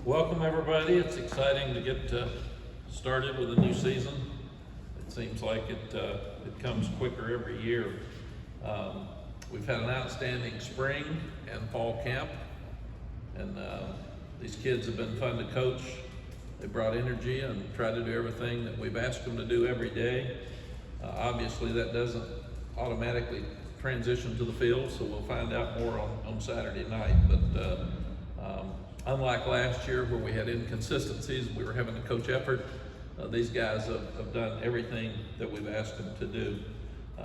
Welcome everybody. It's exciting to get started with a new season. It seems like it comes quicker every year. We've had an outstanding spring and fall camp, and these kids have been fun to coach. They brought energy and tried to do everything that we've asked them to do every day. Obviously that doesn't automatically transition to the field, so we'll find out more on Saturday night. But unlike last year where we had inconsistencies, we were having to coach effort, these guys have done everything that we've asked them to do.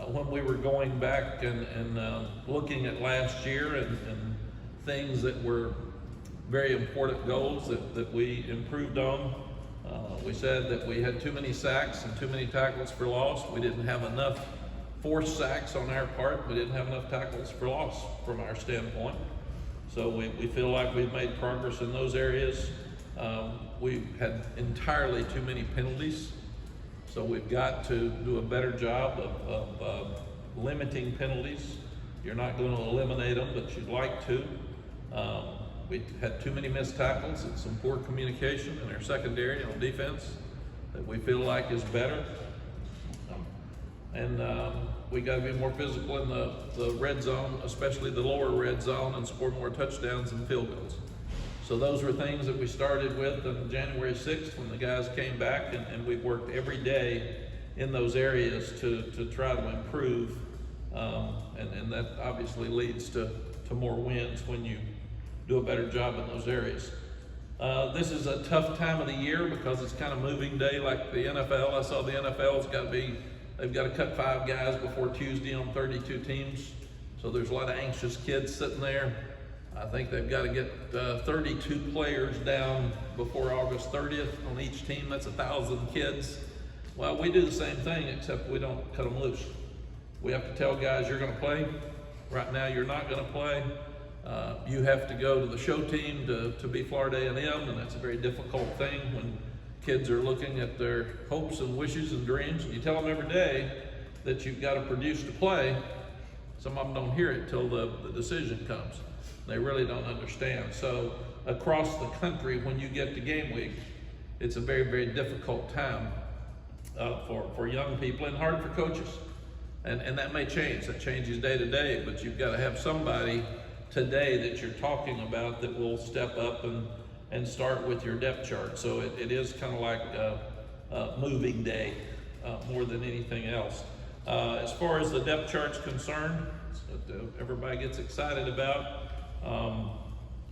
When we were going back and looking at last year and things that were very important goals that we improved on, we said that we had too many sacks and too many tackles for loss. We didn't have enough forced sacks on our part. We didn't have enough tackles for loss from our standpoint. So we feel like we've made progress in those areas. We've had entirely too many penalties. So we've got to do a better job of limiting penalties. You're not going to eliminate them, but you'd like to. We had too many missed tackles and some poor communication in our secondary on defense that we feel like is better. And we got to be more physical in the red zone, especially the lower red zone, and score more touchdowns and field goals. So those were things that we started with on January 6th when the guys came back, and we worked every day in those areas to try to improve. And that obviously leads to more wins when you do a better job in those areas. This is a tough time of the year because it's kind of moving day like the NFL. I saw the NFL's they've got to cut 5 guys before Tuesday on 32 teams. So there's a lot of anxious kids sitting there. I think they've got to get 32 players down before August 30th on each team. That's 1,000 kids. Well, we do the same thing, except we don't cut them loose. We have to tell guys, you're going to play. Right now, you're not going to play. You have to go to the show team to be Florida A&M, and that's a very difficult thing when kids are looking at their hopes and wishes and dreams. And you tell them every day that you've got to produce to play. Some of them don't hear it till the decision comes. They really don't understand. So across the country, when you get to game week, it's a very, very difficult time for young people and hard for coaches. And that may change. That changes day to day, but you've got to have somebody today that you're talking about that will step up and start with your depth chart. So it is kind of like a moving day more than anything else. As far as the depth chart's concerned, everybody gets excited about.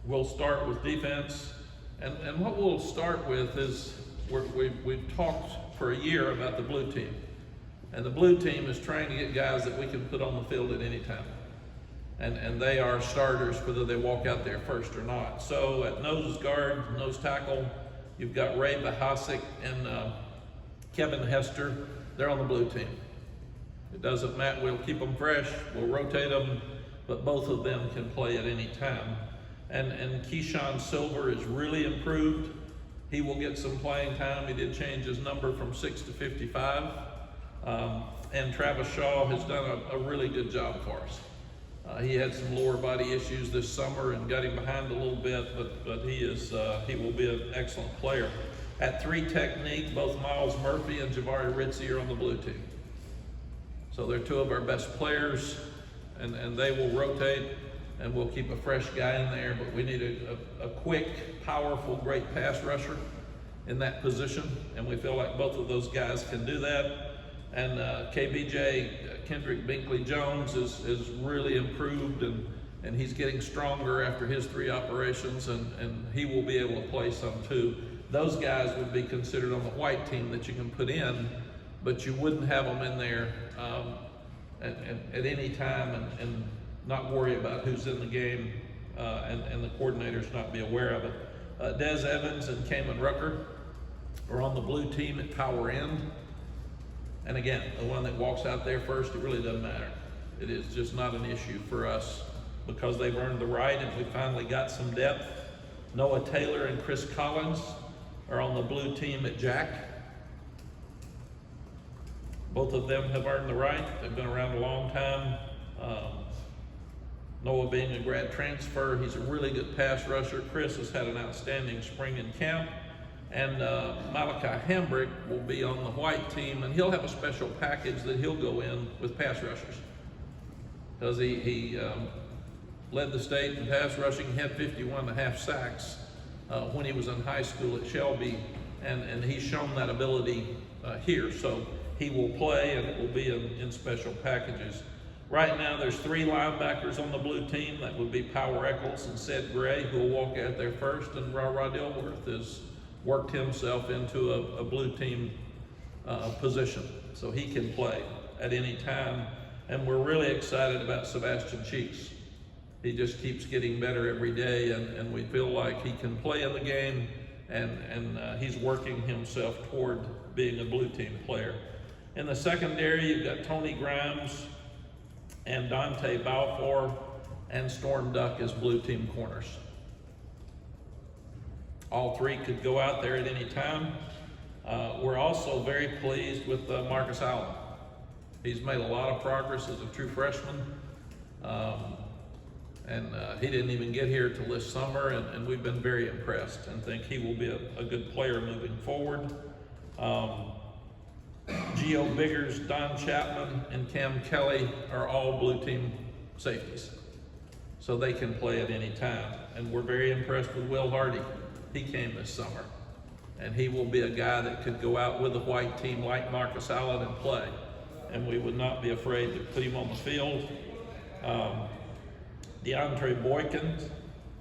We'll start with defense, and what we'll start with is we've talked for a year about the blue team, and the blue team is trying to get guys that we can put on the field at any time, and they are starters whether they walk out there first or not. So at nose guard, nose tackle, you've got Ray Bahasic and Kevin Hester. They're on the blue team. It doesn't matter. We'll keep them fresh. We'll rotate them, but both of them can play at any time. And Keyshawn Silver is really improved. He will get some playing time. He did change his number from 6 to 55. And Travis Shaw has done a really good job for us. He had some lower body issues this summer and got him behind a little bit, but he will be an excellent player. At 3 technique, both Miles Murphy and Javari Ritzie are on the blue team. So they're 2 of our best players, and they will rotate, and we'll keep a fresh guy in there, but we need a quick, powerful, great pass rusher in that position, and we feel like both of those guys can do that. And KBJ, Kendrick Binkley-Jones, is really improved, and he's getting stronger after his 3 operations, and he will be able to play some too. Those guys would be considered on the white team that you can put in, but you wouldn't have them in there at any time and not worry about who's in the game and the coordinators not be aware of it. Des Evans and Kamen Rucker are on the blue team at power end. And again, the one that walks out there first, it really doesn't matter. It is just not an issue for us because they've earned the right, and we finally got some depth. Noah Taylor and Chris Collins are on the blue team at Jack. Both of them have earned the right. They've been around a long time. Noah being a grad transfer, he's a really good pass rusher. Chris has had an outstanding spring in camp. And Malachi Hambrick will be on the white team, and he'll have a special package that he'll go in with pass rushers. Because he led the state in pass rushing, he had 51.5 sacks when he was in high school at Shelby, and he's shown that ability here. So he will play, and it will be in special packages. Right now, there's 3 linebackers on the blue team. That would be Power Eccles and Seth Gray, who will walk out there first, and Ra Dilworth has worked himself into a blue team position, so he can play at any time. And we're really excited about Sebastian Cheeks. He just keeps getting better every day, and we feel like he can play in the game, and he's working himself toward being a blue team player. In the secondary, you've got Tony Grimes and Dante Balfour and Storm Duck as blue team corners. All 3 could go out there at any time. We're also very pleased with Marcus Allen. He's made a lot of progress as a true freshman. He didn't even get here till this summer, and we've been very impressed and think he will be a good player moving forward. Geo Biggers, Don Chapman, and Cam Kelly are all blue team safeties, so they can play at any time. And we're very impressed with Will Hardy. He came this summer, and he will be a guy that could go out with a white team like Marcus Allen and play, and we would not be afraid to put him on the field. DeAndre Boykin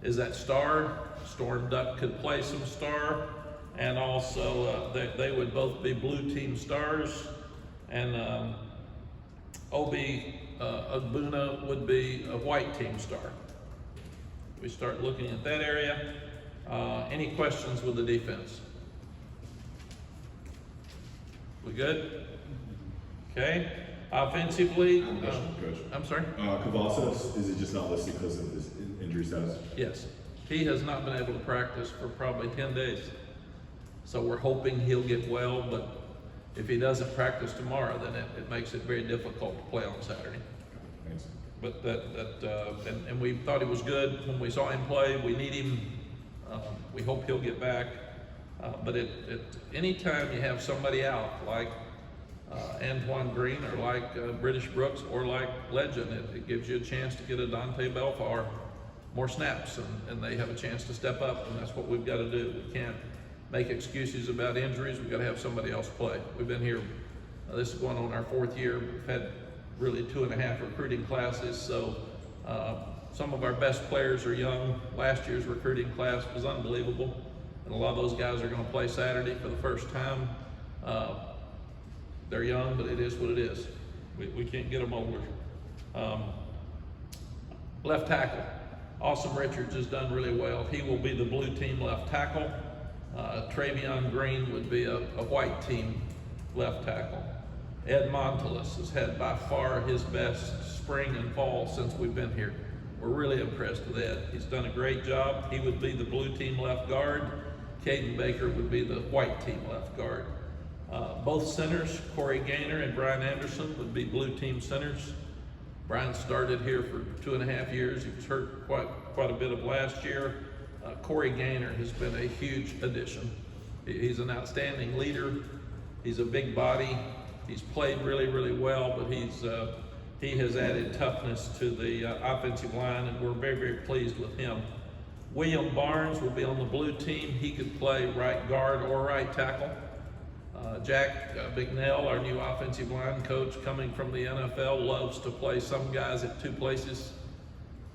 is that star. Storm Duck could play some star, and also they would both be blue team stars. And Obi Agbuna would be a white team star. We start looking at that area. Any questions with the defense? We good? Okay. Offensively, Coach. I'm sorry? Cavazos, is it just not listed because of his injury status? Yes. He has not been able to practice for probably 10 days. So we're hoping he'll get well, but if he doesn't practice tomorrow, then it makes it very difficult to play on Saturday. Thanks. But and we thought he was good when we saw him play. We need him. We hope he'll get back. But anytime you have somebody out like Antoine Green or like British Brooks or like Legend, it gives you a chance to get a Dante Belfar more snaps, and they have a chance to step up, and that's what we've got to do. We can't make excuses about injuries. We've got to have somebody else play. We've been here, this is going on our 4th year. We've had really 2.5 recruiting classes, so some of our best players are young. Last year's recruiting class was unbelievable, and a lot of those guys are going to play Saturday for the first time. They're young, but it is what it is. We can't get them older. Left tackle, Awesome Richards has done really well. He will be the blue team left tackle. Travion Green would be a white team left tackle. Ed Montelis has had by far his best spring and fall since we've been here. We're really impressed with Ed. He's done a great job. He would be the blue team left guard. Caden Baker would be the white team left guard. Both centers, Corey Gaynor and Brian Anderson, would be blue team centers. Brian started here for 2.5 years. He was hurt quite a bit of last year. Corey Gaynor has been a huge addition. He's an outstanding leader. He's a big body. He's played really, really well, but he has added toughness to the offensive line, and we're very, very pleased with him. William Barnes will be on the blue team. He could play right guard or right tackle. Jack Bignell, our new offensive line coach coming from the NFL, loves to play some guys at 2 places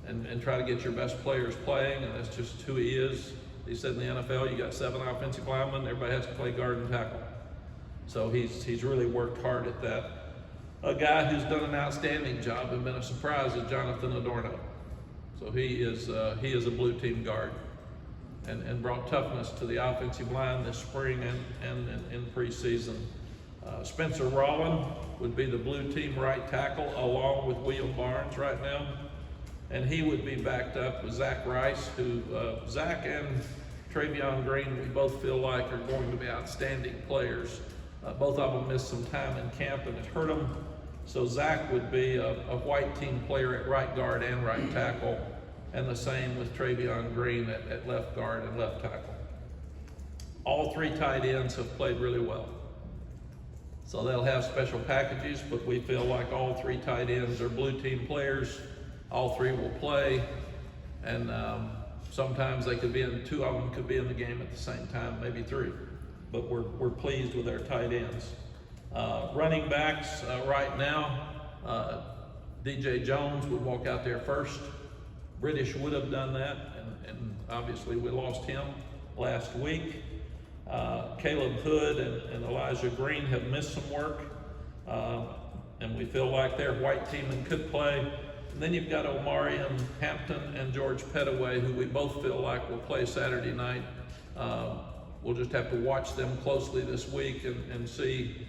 and try to get your best players playing, and that's just who he is. He said in the NFL, you got 7 offensive linemen, everybody has to play guard and tackle. So he's really worked hard at that. A guy who's done an outstanding job and been a surprise is Jonathan Adorno. So he is a blue team guard and brought toughness to the offensive line this spring and in preseason. Spencer Rollin would be the blue team right tackle along with William Barnes right now. And he would be backed up with Zach Rice, who Zach and Travion Green, we both feel like are going to be outstanding players. Both of them missed some time in camp and it hurt them. So Zach would be a white team player at right guard and right tackle, and the same with Travion Green at left guard and left tackle. All three tight ends have played really well. So they'll have special packages, but we feel like all three tight ends are blue team players. All three will play, and sometimes they could be in, two of them could be in the game at the same time, maybe three. But we're pleased with our tight ends. Running backs right now, DJ Jones would walk out there first. British would have done that, and obviously we lost him last week. Caleb Hood and Elijah Green have missed some work, and we feel like their white team and could play. And then you've got Omarion Hampton and George Pettaway, who we both feel like will play Saturday night. We'll just have to watch them closely this week and see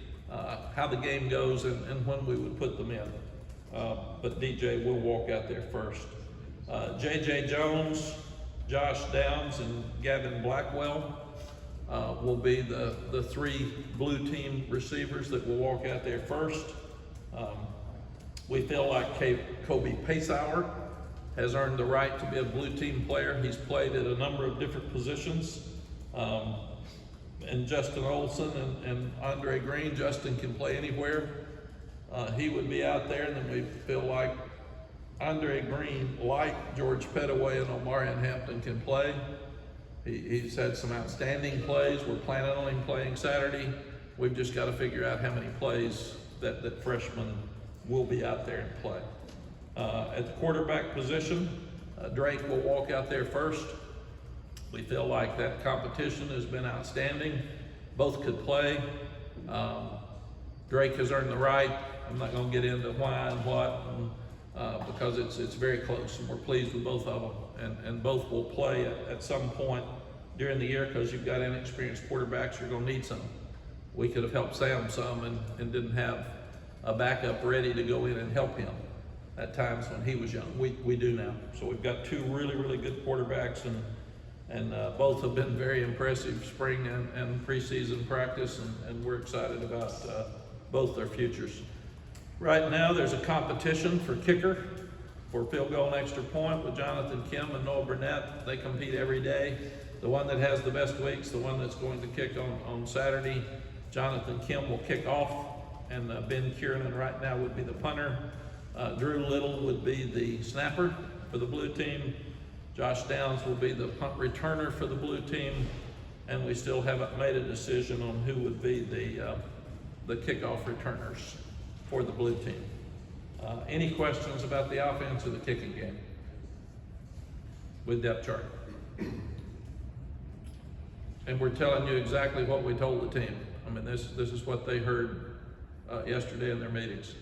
how the game goes and when we would put them in. But DJ will walk out there first. JJ Jones, Josh Downs, and Gavin Blackwell will be the three blue team receivers that will walk out there first. We feel like Kobe Pacehour has earned the right to be a blue team player. He's played at a number of different positions. And Justin Olson and Andre Green, Justin can play anywhere. He would be out there, and then we feel like Andre Green, like George Pettaway and Omarion Hampton, can play. He's had some outstanding plays. We're planning on him playing Saturday. We've just got to figure out how many plays that freshmen will be out there and play. At the quarterback position, Drake will walk out there first. We feel like that competition has been outstanding. Both could play. Drake has earned the right. I'm not going to get into why and what, because it's very close, and we're pleased with both of them. And both will play at some point during the year, because you've got inexperienced quarterbacks, you're going to need some. We could have helped Sam some and didn't have a backup ready to go in and help him at times when he was young. We do now. So we've got two really, really good quarterbacks, and both have been very impressive spring and preseason practice, and we're excited about both their futures. Right now, there's a competition for kicker for field goal and extra point with Jonathan Kim and Noah Burnett. They compete every day. The one that has the best weeks, the one that's going to kick on Saturday, Jonathan Kim will kick off, and Ben Kiernan right now would be the punter. Drew Little would be the snapper for the blue team. Josh Downs will be the punt returner for the blue team, and we still haven't made a decision on who would be the kickoff returners for the blue team. Any questions about the offense or the kicking game with depth chart? And we're telling you exactly what we told the team. I mean, this is what they heard yesterday in their meetings.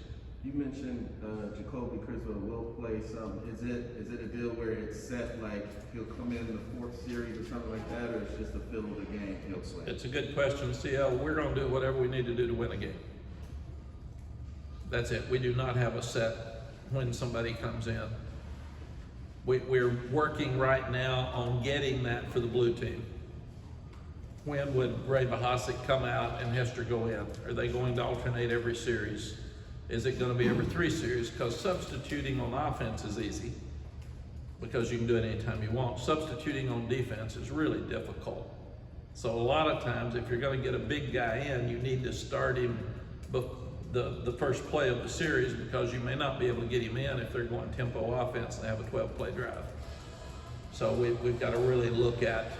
You mentioned Jacoby Criswell will play some. Is it a deal where it's set, like he'll come in the fourth series or something like that, or it's just the feel of the game he'll play? It's a good question, CL. We're going to do whatever we need to do to win a game. That's it. We do not have a set when somebody comes in. We're working right now on getting that for the blue team. When would Ray Bahasic come out and Hester go in? Are they going to alternate every series? Is it going to be every 3 series? Because substituting on offense is easy, because you can do it anytime you want. Substituting on defense is really difficult. So a lot of times, if you're going to get a big guy in, you need to start him the first play of the series, because you may not be able to get him in if they're going tempo offense and have a 12-play drive. So we've got to really look at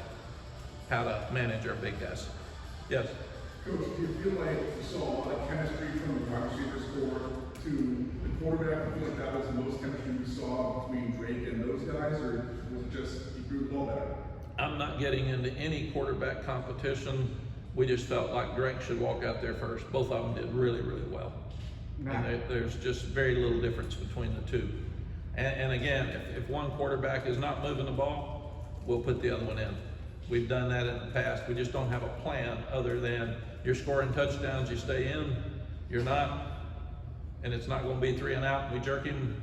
how to manage our big guys. Yes? Coach, do you feel like you saw a lot of chemistry from the wide receiver score to the quarterback? I feel like that was the most chemistry you saw between Drake and those guys, or was it just he threw the ball better? I'm not getting into any quarterback competition. We just felt like Drake should walk out there first. Both of them did really, really well. And there's just very little difference between the two. And again, if one quarterback is not moving the ball, we'll put the other one in. We've done that in the past. We just don't have a plan other than you're scoring touchdowns, you stay in. You're not, and it's not going to be 3 and out. We jerk him.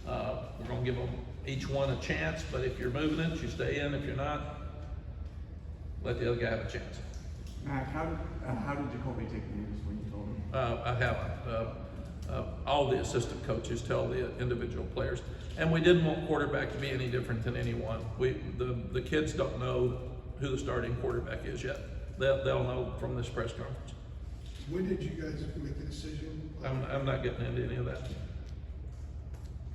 We're going to give them each one a chance, but if you're moving it, you stay in. If you're not, let the other guy have a chance. Mack, how did Jacoby take the news when you told him? I haven't. all the assistant coaches tell the individual players. And we didn't want quarterback to be any different than anyone. The kids don't know who the starting quarterback is yet. They'll know from this press conference. When did you guys make the decision? I'm not getting into any of that.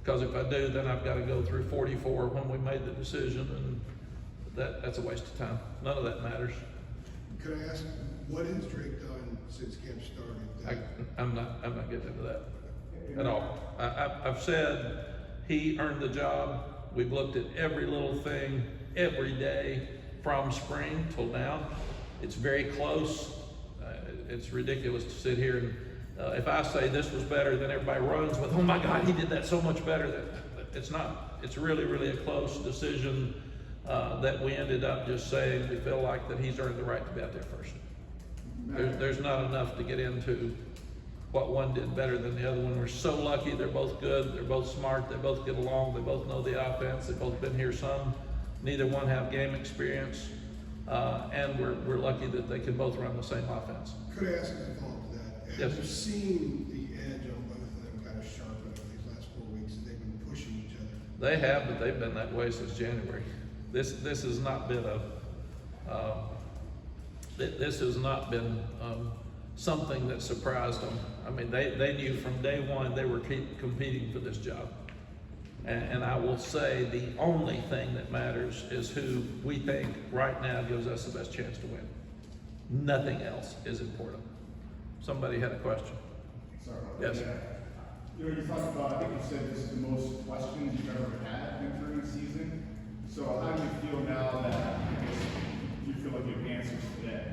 Because if I do, then I've got to go through 44 when we made the decision, and that's a waste of time. None of that matters. Could I ask, what has Drake done since camp started? I'm not getting into that at all. I've said he earned the job. We've looked at every little thing every day from spring till now. It's very close. It's ridiculous to sit here and if I say this was better, then everybody runs with, oh my God, he did that so much better. It's not. It's really, really a close decision that we ended up just saying we feel like that he's earned the right to be out there first. There's not enough to get into what one did better than the other one. We're so lucky. They're both good. They're both smart. They both get along. They both know the offense. They've both been here some. Neither one have game experience. And we're lucky that they can both run the same offense. Could I ask as a follow-up to that? Yes. Have you seen the edge on both of them kind of sharpen over these last 4 weeks? They've been pushing each other. They have, but they've been that way since January. This has not been something that surprised them. I mean, they knew from day one they were competing for this job. And I will say the only thing that matters is who we think right now gives us the best chance to win. Nothing else is important. Somebody had a question. Sorry. Yes. You know, you talked about, I think you said this is the most questions you've ever had entering the season. So how do you feel now that you feel like you have answers today?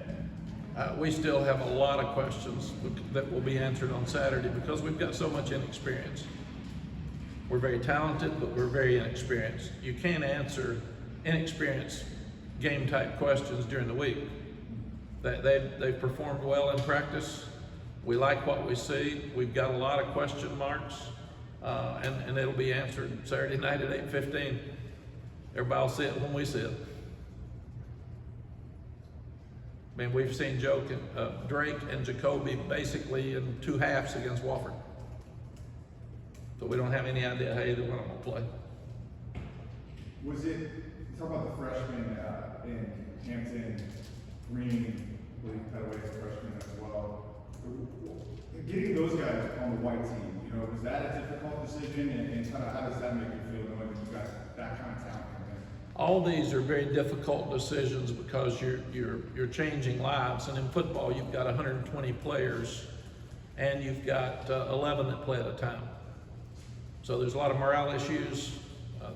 We still have a lot of questions that will be answered on Saturday because we've got so much inexperience. We're very talented, but we're very inexperienced. You can't answer inexperienced game type questions during the week. They've performed well in practice. We like what we see. We've got a lot of question marks, and it'll be answered Saturday night at 8:15. Everybody will see it when we see it. I mean, we've seen Drake and Jacoby basically in 2 halves against Wofford. So we don't have any idea how either one of them will play. Was it, talk about the freshmen in Hampton, Green, really cut away as a freshman as well. Getting those guys on the white team, you know, was that a difficult decision? And kind of how does that make you feel knowing that you've got that kind of talent coming in? All these are very difficult decisions because you're changing lives. And in football, you've got 120 players and you've got 11 that play at a time. So there's a lot of morale issues.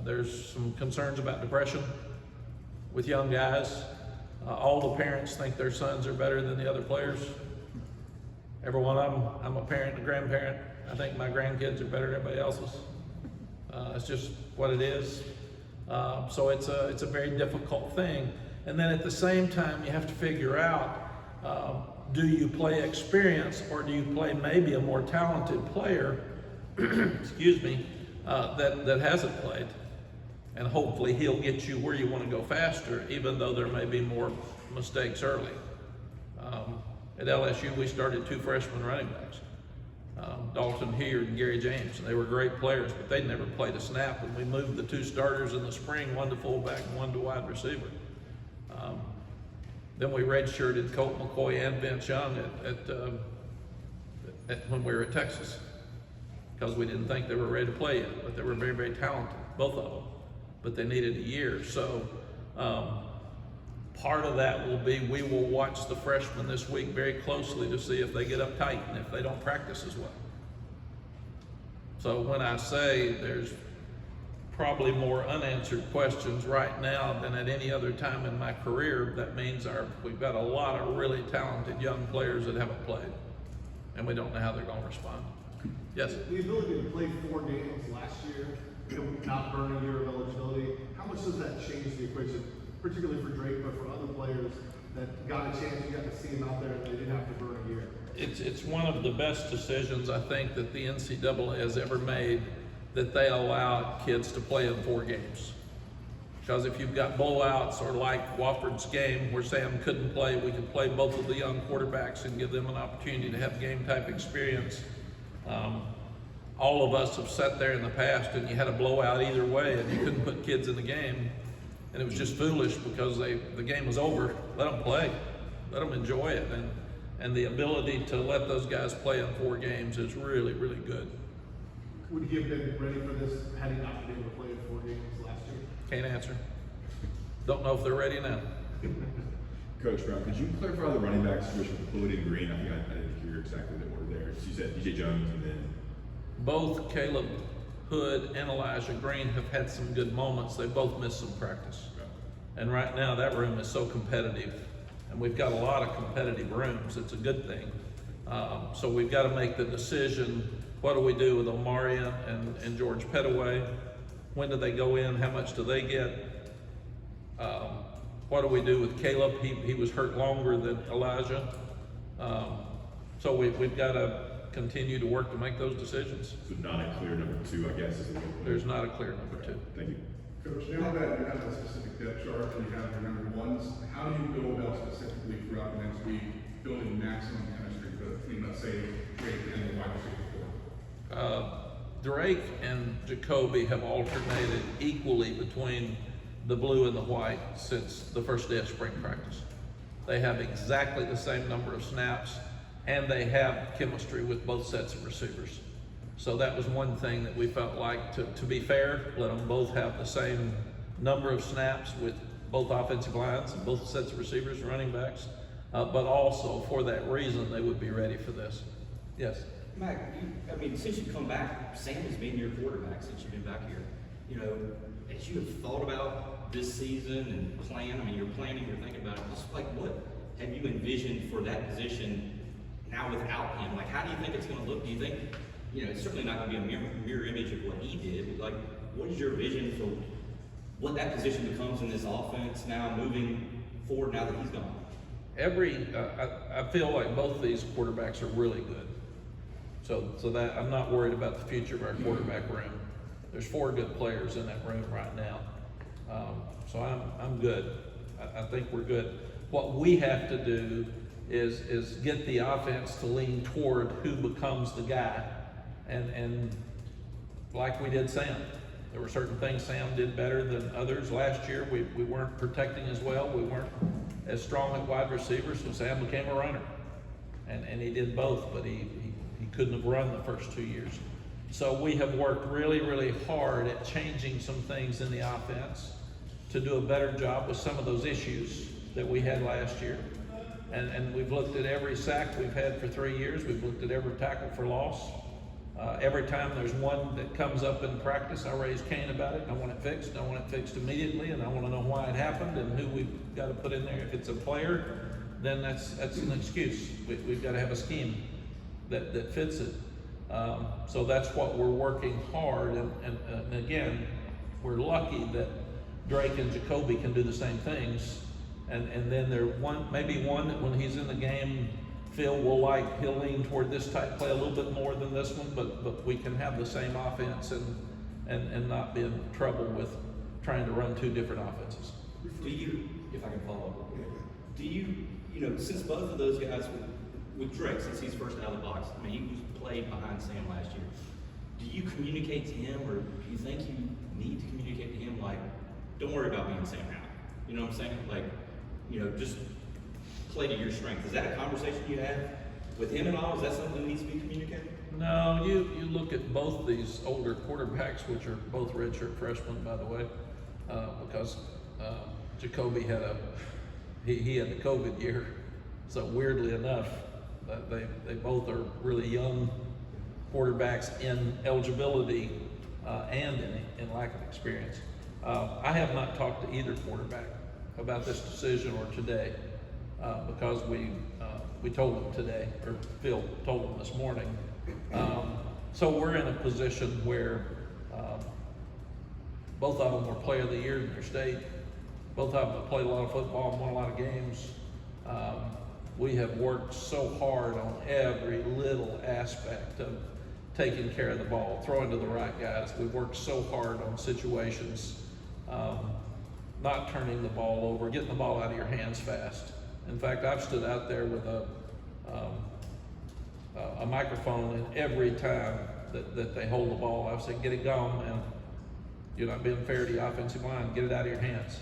There's some concerns about depression with young guys. All the parents think their sons are better than the other players. Every one of them. I'm a parent, a grandparent. I think my grandkids are better than everybody else's. It's just what it is. So it's a very difficult thing. And then at the same time, you have to figure out, do you play experience or do you play maybe a more talented player, excuse me, that hasn't played? And hopefully he'll get you where you want to go faster, even though there may be more mistakes early. At LSU, we started 2 freshman running backs, Dalton Heard and Gary James, and they were great players, but they'd never played a snap. And we moved the 2 starters in the spring, 1 to fullback and 1 to wide receiver. Then we redshirted Colt McCoy and Vince Young when we were at Texas, because we didn't think they were ready to play yet, but they were very, very talented, both of them. But they needed a year. So part of that will be we will watch the freshmen this week very closely to see if they get uptight and if they don't practice as well. So when I say there's probably more unanswered questions right now than at any other time in my career, that means we've got a lot of really talented young players that haven't played, and we don't know how they're going to respond. Yes? The ability to play 4 games last year, not burn a year of eligibility, how much does that change the equation, particularly for Drake, but for other players that got a chance, you got to see them out there and they didn't have to burn a year? It's one of the best decisions I think that the NCAA has ever made, that they allow kids to play in 4 games. Because if you've got blowouts, or like Wofford's game where Sam couldn't play, we could play both of the young quarterbacks and give them an opportunity to have game type experience. all of us have sat there in the past and you had a blowout either way and you couldn't put kids in the game, and it was just foolish because the game was over. Let them play, let them enjoy it, and the ability to let those guys play in 4 games is really, really good. Would he have been ready for this had he not been able to play in 4 games last year? Can't answer. Don't know if they're ready now. Coach Brown, could you clarify the running back situation with Hood and Green? I think I didn't hear exactly the order there. So you said DJ Jones and then. Both Caleb Hood and Elijah Green have had some good moments. They both missed some practice. And right now that room is so competitive, and we've got a lot of competitive rooms. It's a good thing. So we've got to make the decision, what do we do with Omarion and George Pettaway? When do they go in? How much do they get? What do we do with Caleb? He was hurt longer than Elijah. So we've got to continue to work to make those decisions. So not a clear number 2, I guess, is the There's not a clear number 2. Thank you. Coach, now that you have a specific depth chart and you have your number ones, how do you go about specifically throughout the next week building maximum chemistry between, let's say, Drake and the wide receiver core? Drake and Jacoby have alternated equally between the blue and the white since the first day of spring practice. They have exactly the same number of snaps, and they have chemistry with both sets of receivers. So that was one thing that we felt like, to be fair, let them both have the same number of snaps with both offensive lines and both sets of receivers and running backs, but also for that reason, they would be ready for this. Yes? Mack, I mean, since you've come back, Sam has been your quarterback since you've been back here. You know, as you have thought about this season and plan, I mean, you're planning, you're thinking about it, just like what have you envisioned for that position now without him? Like, how do you think it's going to look? Do you think, you know, it's certainly not going to be a mirror image of what he did, but like, what is your vision for what that position becomes in this offense now moving forward now that he's gone? I feel like both of these quarterbacks are really good. So that I'm not worried about the future of our quarterback room. There's 4 good players in that room right now. So I'm good. I think we're good. What we have to do is get the offense to lean toward who becomes the guy. And like we did Sam. There were certain things Sam did better than others. Last year we weren't protecting as well. We weren't as strong at wide receivers, so Sam became a runner. And he did both, but he couldn't have run the first 2 years. So we have worked really, really hard at changing some things in the offense to do a better job with some of those issues that we had last year. And we've looked at every sack we've had for 3 years. We've looked at every tackle for loss. Every time there's one that comes up in practice, I raise Cain about it. I want it fixed. I want it fixed immediately, and I want to know why it happened and who we've got to put in there. If it's a player, then that's an excuse. We've got to have a scheme that fits it. So that's what we're working hard. And again, we're lucky that Drake and Jacoby can do the same things. And then maybe one that when he's in the game, Phil he'll lean toward this type play a little bit more than this one, but we can have the same offense and not be in trouble with trying to run 2 different offenses. Do you, if I can follow up, do you know, since both of those guys, with Drake, since he's first out of the box, I mean, he was played behind Sam last year. Do you communicate to him, or do you think you need to communicate to him, like, don't worry about being Sam now? You know what I'm saying? Like, you know, just play to your strength. Is that a conversation you have with him at all? Is that something that needs to be communicated? No, you look at both these older quarterbacks, which are both redshirt freshmen, by the way, because Jacoby had he had the COVID year. So weirdly enough, they both are really young quarterbacks in eligibility and in lack of experience. I have not talked to either quarterback about this decision or today because we told them today, or Phil told them this morning. So we're in a position where both of them were player of the year in their state. Both of them have played a lot of football and won a lot of games. We have worked so hard on every little aspect of taking care of the ball, throwing to the right guys. We've worked so hard on situations, not turning the ball over, getting the ball out of your hands fast. In fact, I've stood out there with a microphone, and every time that they hold the ball. I said, get it gone, and you're not being fair to the offensive line. Get it out of your hands.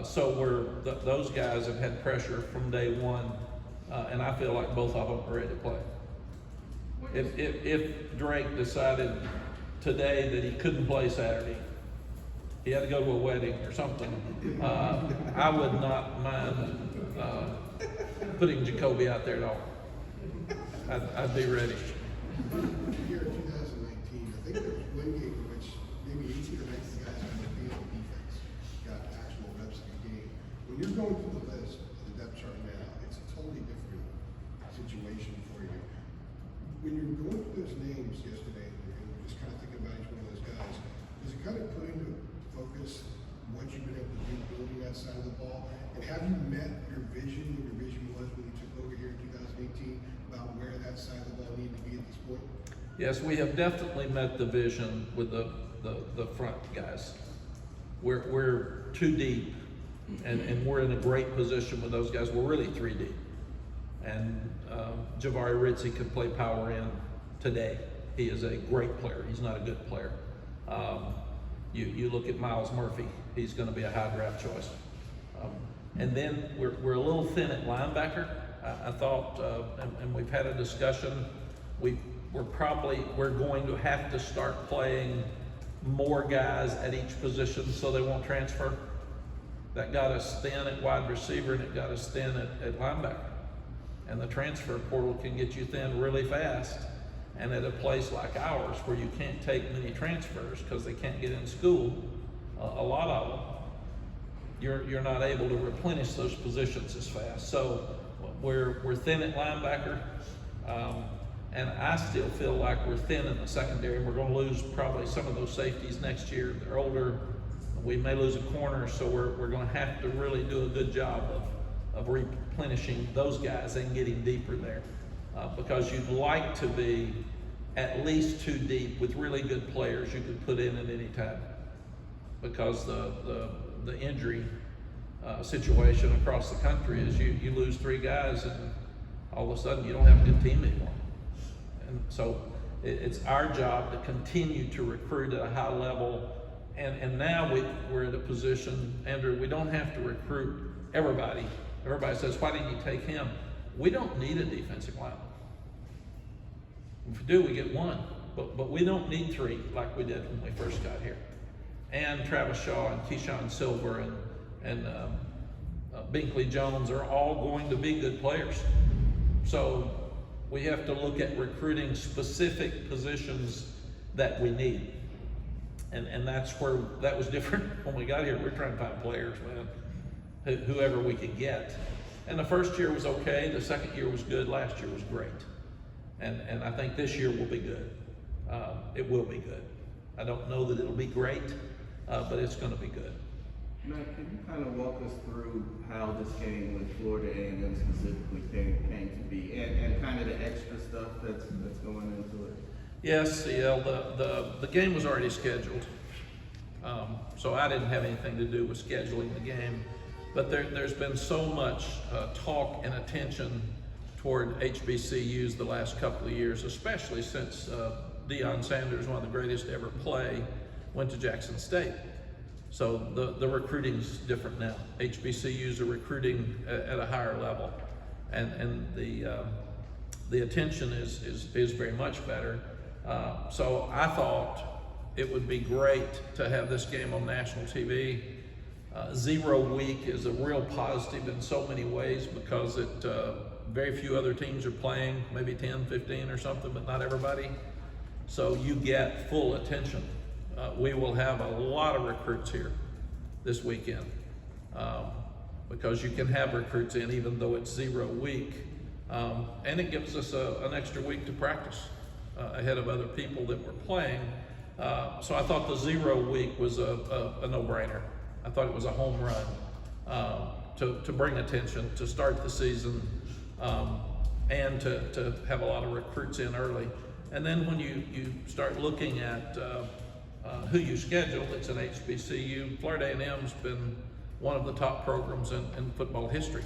So those guys have had pressure from day one, and I feel like both of them are ready to play. If Drake decided today that he couldn't play Saturday, he had to go to a wedding or something, I would not mind putting Jacoby out there at all. I'd be ready. Here in 2019, I think there was one game in which maybe 18 or 19 guys on the field on defense got actual reps in the game. When you're going through the list of the depth chart now, it's a totally different situation for you. When you're going through those names yesterday, and we're just kind of thinking about each one of those guys, does it kind of put into focus what you've been able to do building that side of the ball? And have you met your vision, what your vision was when you took over here in 2018 about where that side of the ball needed to be at this point? Yes, we have definitely met the vision with the front guys. We're too deep, and we're in a great position with those guys. We're really 3 deep. And Javari Ritzie could play power in today. He is a great player. He's not a good player. You look at Miles Murphy. He's going to be a high draft choice. And then we're a little thin at linebacker. I thought, and we've had a discussion. We're going to have to start playing more guys at each position so they won't transfer. That got us thin at wide receiver, and it got us thin at linebacker. And the transfer portal can get you thin really fast. And at a place like ours where you can't take many transfers because they can't get in school, a lot of them, you're not able to replenish those positions as fast. So we're thin at linebacker, and I still feel like we're thin in the secondary. We're going to lose probably some of those safeties next year. They're older. We may lose a corner, so we're going to have to really do a good job of replenishing those guys and getting deeper there, because you'd like to be at least 2 deep with really good players you could put in at any time, because the injury situation across the country is you lose 3 guys and all of a sudden you don't have a good team anymore. And so it's our job to continue to recruit at a high level, and now we're in a position, Andrew, we don't have to recruit everybody. Everybody says, why didn't you take him? We don't need a defensive lineman. If we do, we get 1, but we don't need 3 like we did when we first got here. And Travis Shaw and Keyshawn Silver and Binkley Jones are all going to be good players. So we have to look at recruiting specific positions that we need. And that's where that was different when we got here. We're trying to find players, man, whoever we could get. And the first year was okay, the second year was good, last year was great. And I think this year will be good. It will be good. I don't know that it'll be great, but it's going to be good. Matt, can you kind of walk us through how this game with Florida A&M specifically came to be, and kind of the extra stuff that's going into it? Yes, CL, the game was already scheduled, so I didn't have anything to do with scheduling the game. But there's been so much talk and attention toward HBCUs the last couple of years, especially since Deion Sanders, one of the greatest to ever play, went to Jackson State. So the recruiting's different now. HBCUs are recruiting at a higher level, and the attention is very much better. So I thought it would be great to have this game on national TV. 0 week is a real positive in so many ways, because very few other teams are playing, maybe 10, 15 or something, but not everybody. So you get full attention. We will have a lot of recruits here this weekend, because you can have recruits in even though it's 0 week. And it gives us an extra week to practice ahead of other people that we're playing. So I thought the 0 week was a no-brainer. I thought it was a home run to bring attention, to start the season, and to have a lot of recruits in early. And then when you start looking at who you schedule, it's an HBCU. Florida A&M's been one of the top programs in football history.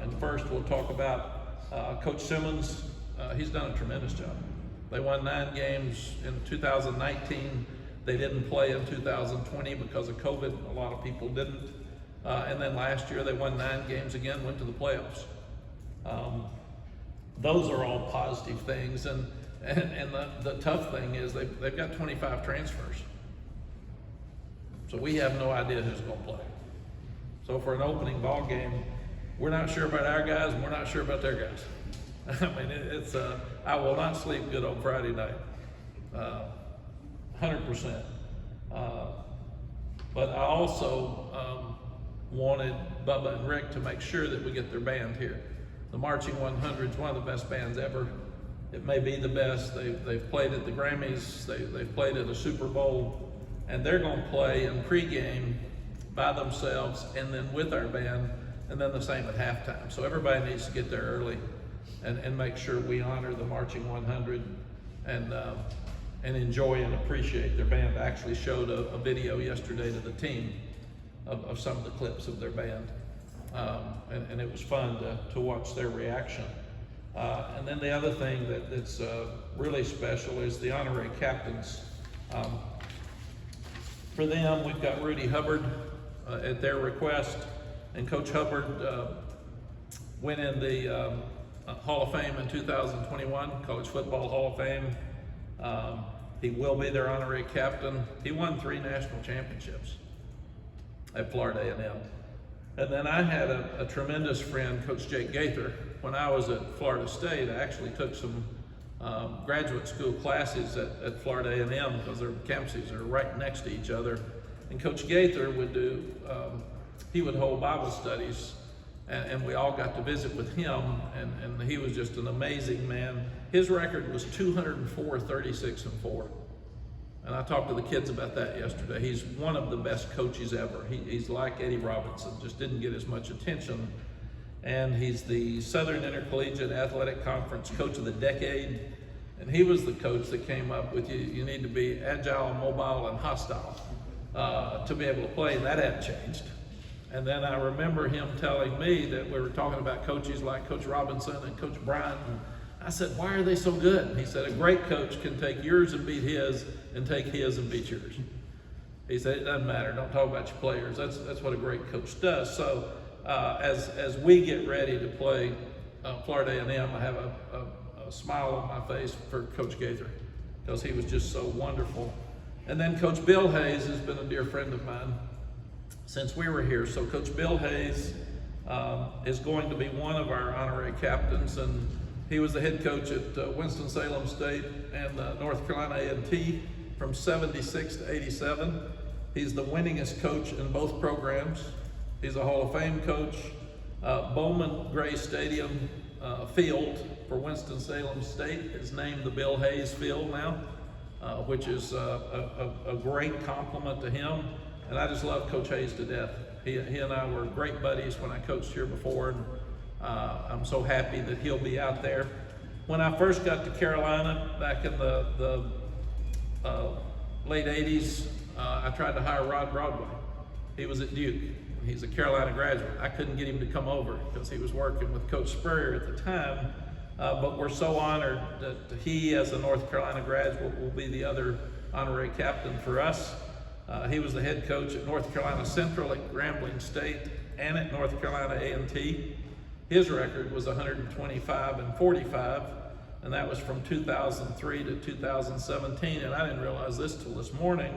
And first we'll talk about Coach Simmons. He's done a tremendous job. They won 9 games in 2019. They didn't play in 2020 because of COVID. A lot of people didn't. And then last year they won 9 games again, went to the playoffs. Those are all positive things. And the tough thing is they've got 25 transfers. So we have no idea who's going to play. So for an opening ball game, we're not sure about our guys, and we're not sure about their guys. I mean, I will not sleep good on Friday night, 100%. But I also wanted Bubba and Rick to make sure that we get their band here. The Marching 100 is one of the best bands ever. It may be the best. They've played at the Grammys, they've played at a Super Bowl, and they're going to play in pregame by themselves and then with our band, and then the same at halftime. So everybody needs to get there early and make sure we honor the Marching 100 and enjoy and appreciate their band. I actually showed a video yesterday to the team of some of the clips of their band, and it was fun to watch their reaction. And then the other thing that's really special is the honorary captains. For them, we've got Rudy Hubbard at their request, and Coach Hubbard went in the Hall of Fame in 2021, College Football Hall of Fame. He will be their honorary captain. He won 3 national championships at Florida A&M. And then I had a tremendous friend, Coach Jake Gaither. When I was at Florida State, I actually took some graduate school classes at Florida A&M because their campuses are right next to each other. And Coach Gaither would do, he would hold Bible studies, and we all got to visit with him, and he was just an amazing man. His record was 204, 36, and 4. And I talked to the kids about that yesterday. He's one of the best coaches ever. He's like Eddie Robinson, just didn't get as much attention. And he's the Southern Intercollegiate Athletic Conference Coach of the Decade. And he was the coach that came up with you need to be agile, mobile, and hostile to be able to play. That hadn't changed. And then I remember him telling me that we were talking about coaches like Coach Robinson and Coach Bryant. And I said, why are they so good? And he said, a great coach can take yours and beat his, and take his and beat yours. He said, it doesn't matter, don't talk about your players. That's what a great coach does. So as we get ready to play Florida A&M, I have a smile on my face for Coach Gaither, because he was just so wonderful. And then Coach Bill Hayes has been a dear friend of mine since we were here. So Coach Bill Hayes is going to be one of our honorary captains, and he was the head coach at Winston-Salem State and North Carolina A&T from 76 to 87. He's the winningest coach in both programs. He's a Hall of Fame coach. Bowman Gray Stadium field for Winston-Salem State is named the Bill Hayes Field now, which is a great compliment to him. And I just love Coach Hayes to death. He and I were great buddies when I coached here before, and I'm so happy that he'll be out there. When I first got to Carolina back in the late 80s, I tried to hire Rod Broadway. He was at Duke. He's a Carolina graduate. I couldn't get him to come over because he was working with Coach Spurrier at the time, but we're so honored that he, as a North Carolina graduate, will be the other honorary captain for us. He was the head coach at North Carolina Central, at Grambling State, and at North Carolina A&T. His record was 125 and 45, and that was from 2003 to 2017. And I didn't realize this till this morning.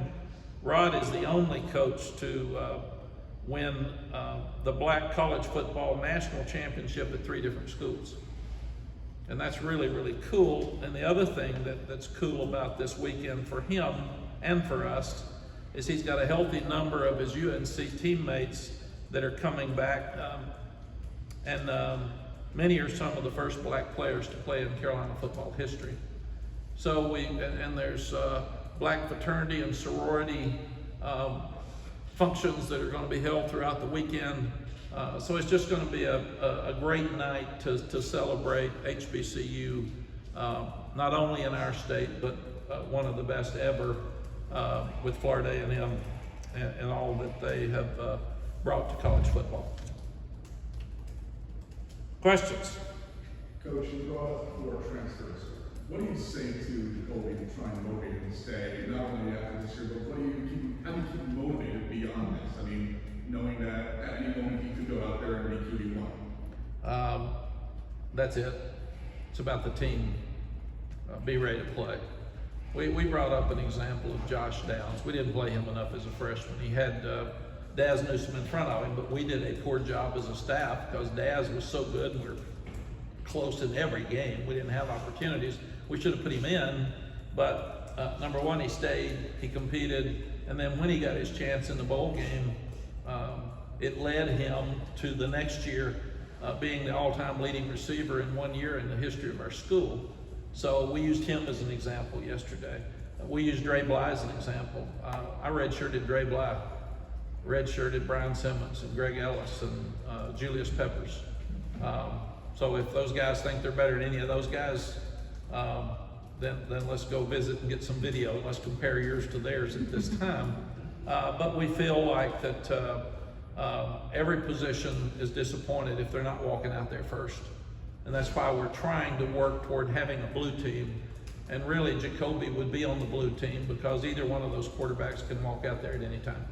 Rod is the only coach to win the Black College Football National Championship at 3 different schools. And that's really, really cool. And the other thing that's cool about this weekend for him and for us is he's got a healthy number of his UNC teammates that are coming back. And many are some of the first black players to play in Carolina football history. So and there's black fraternity and sorority functions that are going to be held throughout the weekend. So it's just going to be a great night to celebrate HBCU, not only in our state, but one of the best ever with Florida A&M and all that they have brought to college football. Questions? Coach, you brought up 4 transfers. what do you say to Jacoby to try and motivate him to stay, not only after this year, but how do you keep him motivated beyond this? I mean, knowing that at any moment he could go out there and be QB1. That's it. It's about the team. Be ready to play. We brought up an example of Josh Downs. We didn't play him enough as a freshman. He had Daz Newsome in front of him, but we did a poor job as a staff because Daz was so good and we were close in every game. We didn't have opportunities. We should have put him in, but number one, he stayed, he competed, and then when he got his chance in the bowl game, it led him to the next year being the all-time leading receiver in 1 year in the history of our school. So we used him as an example yesterday. We used Dre Bly as an example. I redshirted Dre Bly, redshirted Brian Simmons and Greg Ellis and Julius Peppers. So if those guys think they're better than any of those guys, then let's go visit and get some video and let's compare yours to theirs at this time. But we feel like that every position is disappointed if they're not walking out there first. And that's why we're trying to work toward having a blue team. And really, Jacoby would be on the blue team because either one of those quarterbacks can walk out there at any time.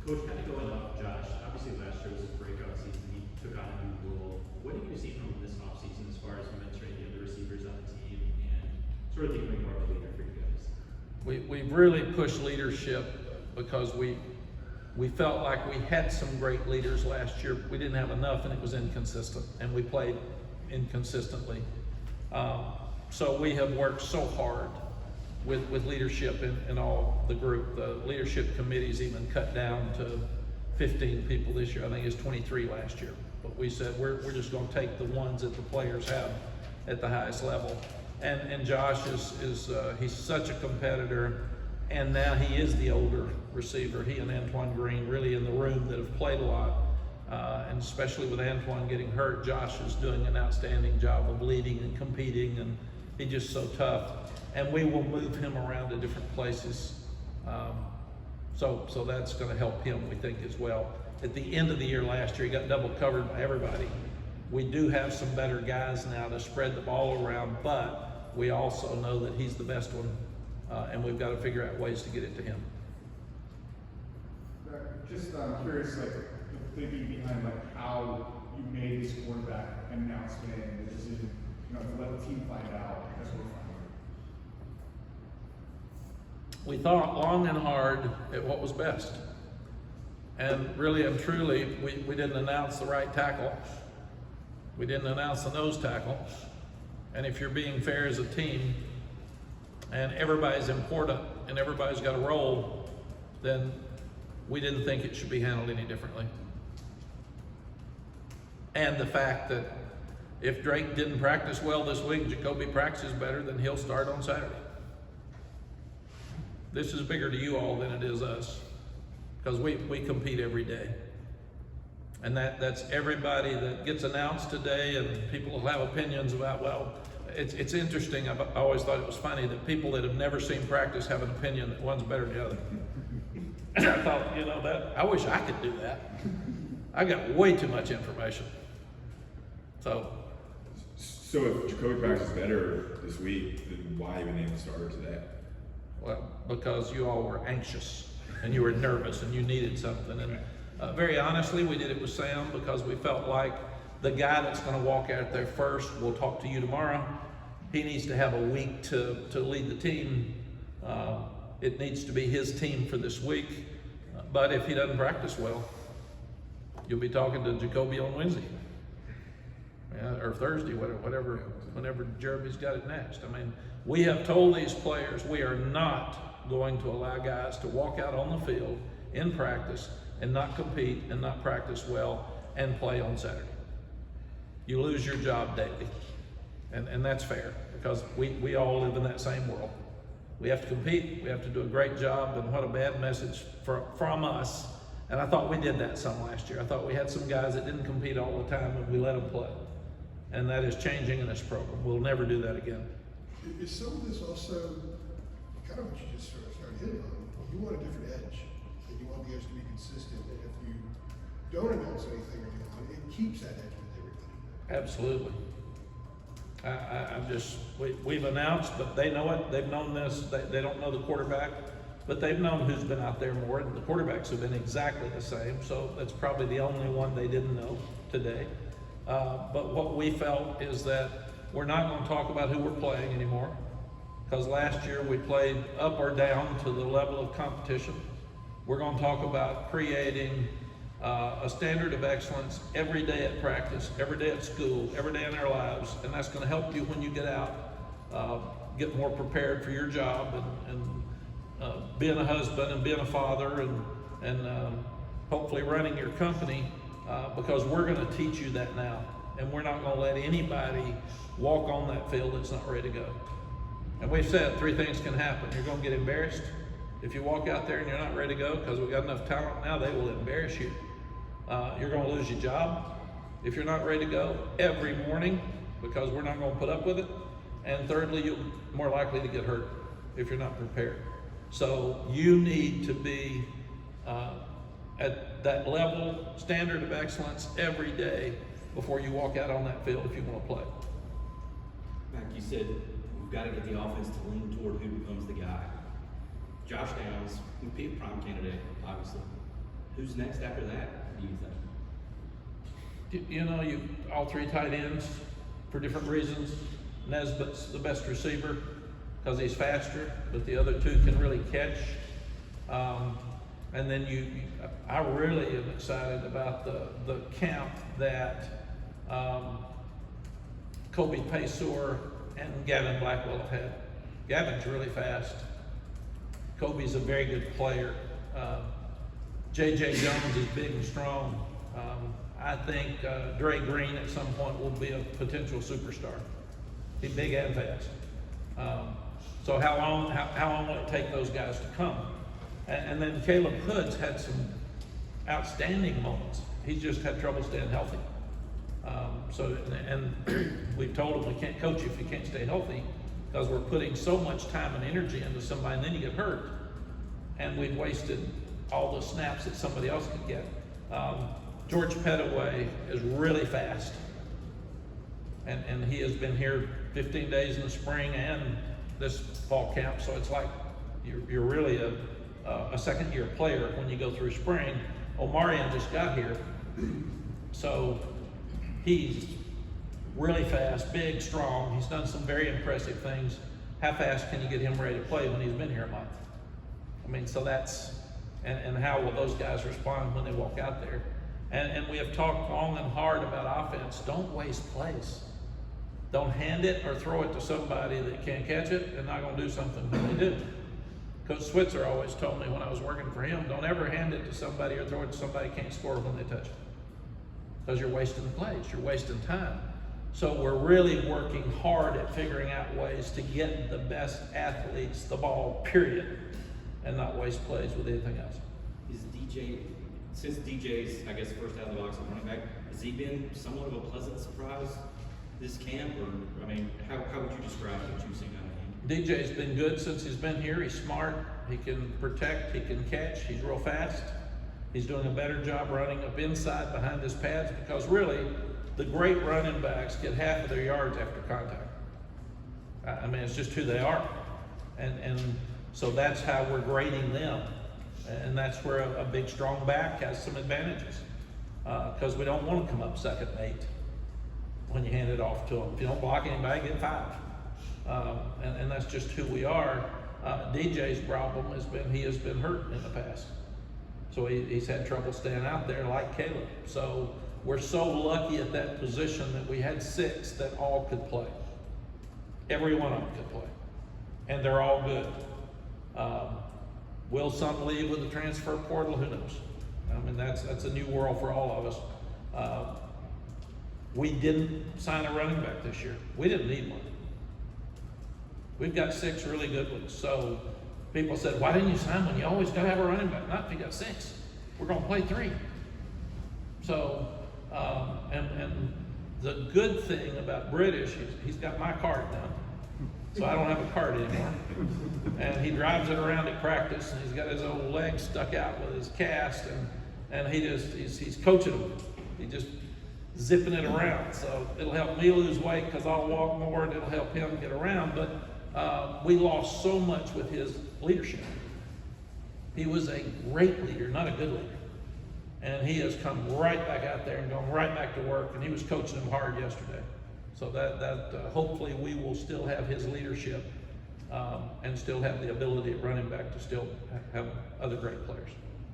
Coach, kind of going off Josh, obviously last year was his breakout season. He took on a new role. What did you see from him this offseason as far as mentoring the other receivers on the team and sort of becoming more of a leader for you guys? We've really pushed leadership because we felt like we had some great leaders last year. We didn't have enough and it was inconsistent, and we played inconsistently. So we have worked so hard with leadership in all the group. The leadership committee's even cut down to 15 people this year. I think it's 23 last year. But we said we're just going to take the ones that the players have at the highest level. And Josh is he's such a competitor, and now he is the older receiver. He and Antoine Green really in the room that have played a lot. And especially with Antoine getting hurt, Josh is doing an outstanding job of leading and competing, and he's just so tough. And we will move him around to different places. So that's going to help him, we think, as well. At the end of the year last year, he got double covered by everybody. We do have some better guys now to spread the ball around, but we also know that he's the best one, and we've got to figure out ways to get it to him. Just curious, like, the thinking behind like how you made this quarterback announcement and the decision, to let the team find out as we're finding out. We thought long and hard at what was best. And really and truly, we didn't announce the right tackle. We didn't announce the nose tackle. And if you're being fair as a team, and everybody's important, and everybody's got a role, then we didn't think it should be handled any differently. And the fact that if Drake didn't practice well this week, Jacoby practices better, then he'll start on Saturday. This is bigger to you all than it is us, because we compete every day. And that's everybody that gets announced today, and people will have opinions about, well, it's interesting. I've always thought it was funny that people that have never seen practice have an opinion that one's better than the other. And I thought, I wish I could do that. I got way too much information. So if Jacoby practices better this week, then why even name the starter today? Well, because you all were anxious and you were nervous and you needed something. And very honestly, we did it with Sam because we felt like the guy that's going to walk out there first, we'll talk to you tomorrow, he needs to have a week to lead the team. It needs to be his team for this week. But if he doesn't practice well, you'll be talking to Jacoby on Wednesday. Or Thursday, whenever Jeremy's got it next. I mean, we have told these players we are not going to allow guys to walk out on the field in practice and not compete and not practice well and play on Saturday. You lose your job daily. And that's fair because we all live in that same world. We have to compete, we have to do a great job, and what a bad message from us. And I thought we did that some last year. I thought we had some guys that didn't compete all the time and we let them play. And that is changing in this program. We'll never do that again. Is some of this also kind of what you just sort of started hitting on? You want a different edge, and you want the edge to be consistent. And if you don't announce anything early on, it keeps that edge with everybody. Absolutely. We've announced, but they know it, they've known this, they don't know the quarterback, but they've known who's been out there more, and the quarterbacks have been exactly the same, so that's probably the only one they didn't know today. But what we felt is that we're not gonna talk about who we're playing anymore, because last year we played up or down to the level of competition. We're gonna talk about creating a standard of excellence every day at practice, every day at school, every day in our lives, and that's going to help you when you get out, get more prepared for your job and being a husband and being a father and hopefully running your company, because we're going to teach you that now, and we're not going to let anybody walk on that field that's not ready to go. And we've said 3 things can happen. You're going to get embarrassed. If you walk out there and you're not ready to go, because we've got enough talent now, they will embarrass you. You're going to lose your job if you're not ready to go every morning, because we're not going to put up with it. And thirdly, you're more likely to get hurt if you're not prepared. So you need to be at that level, standard of excellence every day before you walk out on that field if you want to play. Mack, you said we've got to get the offense to lean toward who becomes the guy. Josh Downs would be a prime candidate, obviously. Who's next after that, do you think? You know, all 3 tight ends for different reasons. Nesbitt's the best receiver because he's faster, but the other 2 can really catch. And then I really am excited about the camp that Kobe Paysor and Gavin Blackwell have had. Gavin's really fast. Kobe's a very good player. J.J. Jones is big and strong. I think Dre Green at some point will be a potential superstar. He's big and fast. So how long will it take those guys to come? And then Caleb Hood's had some outstanding moments. He's just had trouble staying healthy. And we've told him we can't coach you if you can't stay healthy, because we're putting so much time and energy into somebody and then you get hurt. And we've wasted all the snaps that somebody else could get. George Pettaway is really fast. And he has been here 15 days in the spring and this fall camp, so it's like you're really a second-year player when you go through spring. Omarion just got here, so he's really fast, big, strong. He's done some very impressive things. How fast can you get him ready to play when he's been here a month? I mean, so that's, and how will those guys respond when they walk out there? And we have talked long and hard about offense. Don't waste plays. Don't hand it or throw it to somebody that can't catch it and not going to do something when they do. Coach Switzer always told me when I was working for him, don't ever hand it to somebody or throw it to somebody who can't score when they touch it. Because you're wasting the plays, you're wasting time. So we're really working hard at figuring out ways to get the best athletes the ball, period, and not waste plays with anything else. Is DJ, since DJ's, I guess, first out of the box at running back, has he been somewhat of a pleasant surprise this camp? Or, I mean, how would you describe what you've seen out of him? DJ's been good since he's been here. He's smart, he can protect, he can catch, he's real fast. He's doing a better job running up inside behind his pads, because really, the great running backs get half of their yards after contact. I mean, it's just who they are. And so that's how we're grading them. And that's where a big, strong back has some advantages. Because we don't want to come up second and 8 when you hand it off to them. If you don't block anybody, get 5. And that's just who we are. DJ's problem has been he has been hurt in the past. So he's had trouble staying out there like Caleb. So we're so lucky at that position that we had 6 that all could play. Every one of them could play. And they're all good. Will some leave with the transfer portal? Who knows? I mean, that's a new world for all of us. We didn't sign a running back this year. We didn't need one. We've got 6 really good ones. So people said, why didn't you sign one? You always got to have a running back. Not if you got 6. We're going to play 3. So, and the good thing about British is he's got my card now. So I don't have a card anymore. And he drives it around at practice, and he's got his old leg stuck out with his cast, and he's coaching them. zipping it around. So it'll help me lose weight because I'll walk more, and it'll help him get around. But we lost so much with his leadership. He was a great leader, not a good leader. And he has come right back out there and gone right back to work, and he was coaching them hard yesterday. So that hopefully we will still have his leadership and still have the ability at running back to still have other great players.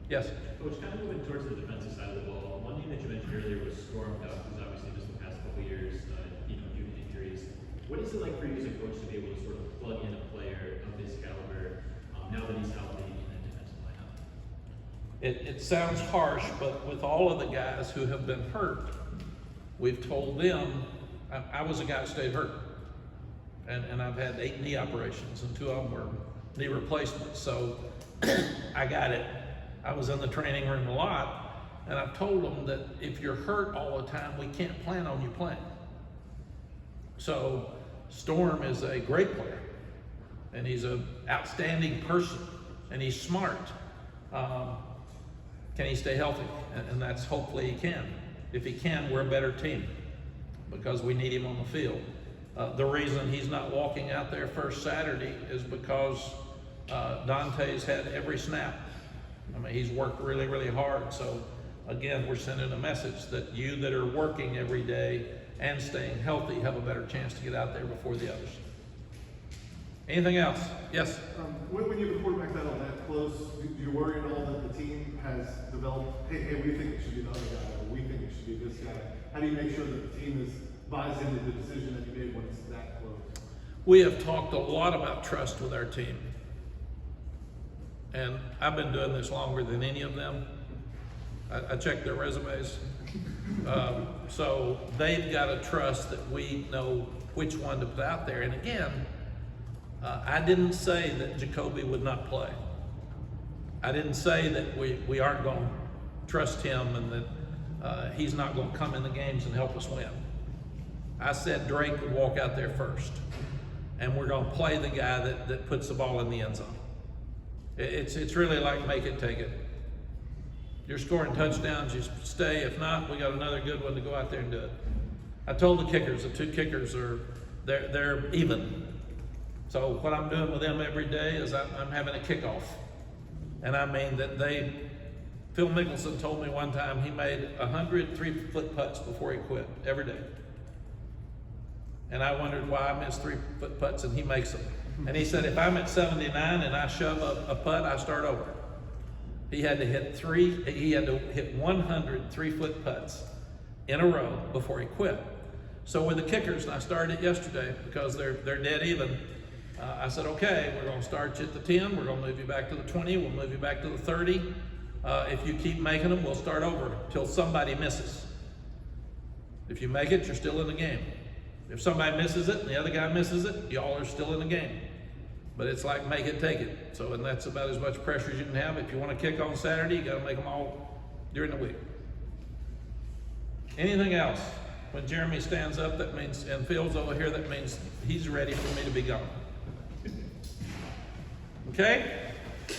Yes? Coach, kind of moving towards the defensive side of the ball, one thing that you mentioned earlier was Storm Duck, who's obviously just the past couple of years, due to injuries. What is it like for you as a coach to be able to sort of plug in a player of this caliber now that he's healthy in the defensive lineup? It sounds harsh, but with all of the guys who have been hurt, we've told them, I was a guy who stayed hurt. And I've had 8 knee operations, and 2 of them were knee replacements. So I got it. I was in the training room a lot, and I've told them that if you're hurt all the time, we can't plan on you playing. So Storm is a great player, and he's an outstanding person, and he's smart. Can he stay healthy? And that's hopefully he can. If he can, we're a better team because we need him on the field. The reason he's not walking out there first Saturday is because Dante's had every snap. I mean, he's worked really, really hard. So again, we're sending a message that you that are working every day and staying healthy have a better chance to get out there before the others. Anything else? Yes? When you have a quarterback that close, do you worry at all that the team has developed, hey, we think it should be the other guy, or we think it should be this guy? How do you make sure that the team buys into the decision that you made when it's that close? We have talked a lot about trust with our team. And I've been doing this longer than any of them. I checked their resumes. So they've got to trust that we know which one to put out there. And again, I didn't say that Jacoby would not play. I didn't say that we aren't going to trust him and that he's not going to come in the games and help us win. I said Drake would walk out there first. And we're going to play the guy that puts the ball in the end zone. It's really like make it, take it. You're scoring touchdowns, you stay. If not, we got another good one to go out there and do it. I told the kickers, the 2 kickers they're even. So what I'm doing with them every day is I'm having a kickoff. And I mean that Phil Mickelson told me one time he made 100 3-foot putts before he quit every day. And I wondered why I missed 3-foot putts and he makes them. And he said, if I'm at 79 and I shove a putt, I start over. He had to hit 100 3-foot putts in a row before he quit. So with the kickers, and I started it yesterday because they're dead even, I said, okay, we're gonna start you at the 10, we're gonna move you back to the 20, we'll move you back to the 30. If you keep making them, we'll start over till somebody misses. If you make it, you're still in the game. If somebody misses it and the other guy misses it, y'all are still in the game. But it's like make it, take it. So, and that's about as much pressure as you can have. If you want to kick on Saturday, you got to make them all during the week. Anything else? When Jeremy stands up, that means, and Phil's over here, that means he's ready for me to be gone. Okay?